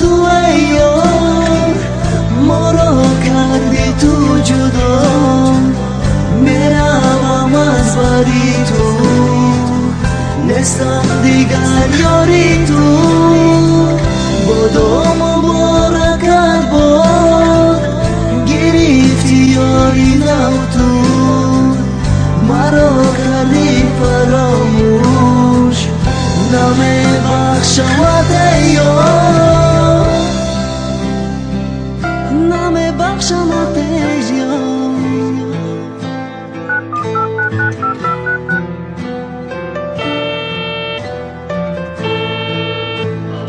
تو ای یار ما را کردی تو جدا میروم از بری تو نستم دیگر یاری تو بدو مبارکت باد گرفتی یاری نو تو مرا کردی فراموش نمیبخشمت ای یار نمیبخشمت ای یار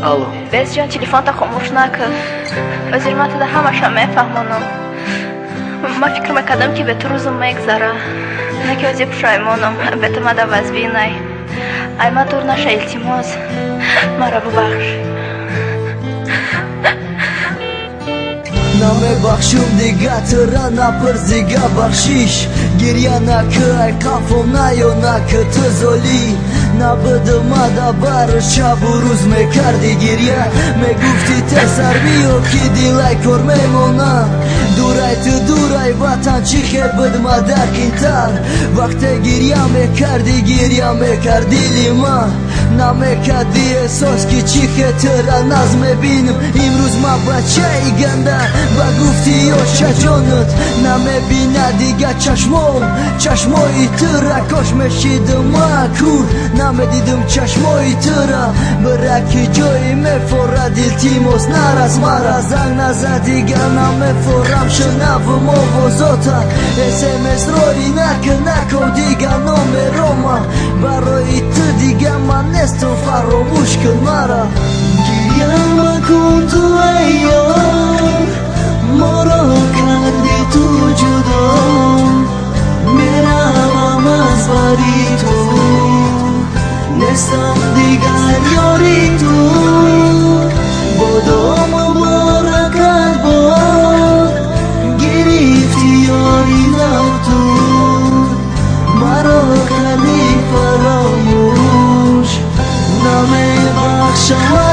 الو بس جان تلفن خاموش نکن وزیرمت ده همش هم میفهمونم ما فکر میکردم که به تو روزم میگذره نه که از پشایمانم به تو مده وزبینای ای ما دور نشه التماس مرا ببخش نمیبخشم دیگه ترا نپرس دیگه بخشیش گریه نکه ای کافم نیو نکه تو زولی نبودم بر شب و روز میکردی گریه میگفتی تسر بیو که دیلای کر میمونه دورای تو دورای وطن چی خیر بود مادر کینتر وقتی گریه میکردی گریه میکردی لیما نمیکردی احساس که چی خیر ترا ناز میبینم امروز ما بچه ای گنده و گفتی یوشه جانت نمیبینه دیگه چشمای ترا کاش میشیدم مکور نمیدیدم چشمای ترا برکی جایی میفوره دلتیموس نرس مرا زنگ نزد دیگه نمیفورم شنوم آوازاتا اسمس روی نکن دیگه نمیروم برای تو دیگه من نستم فراموش کن مرا گریه مکن تو ای یار ما را کردی تو جدا میروم از بری تو نستم دیگر یاری تو بدو مبارکت باد گرفتی یاری نو تو مرا کردی فراموش نمیبخشم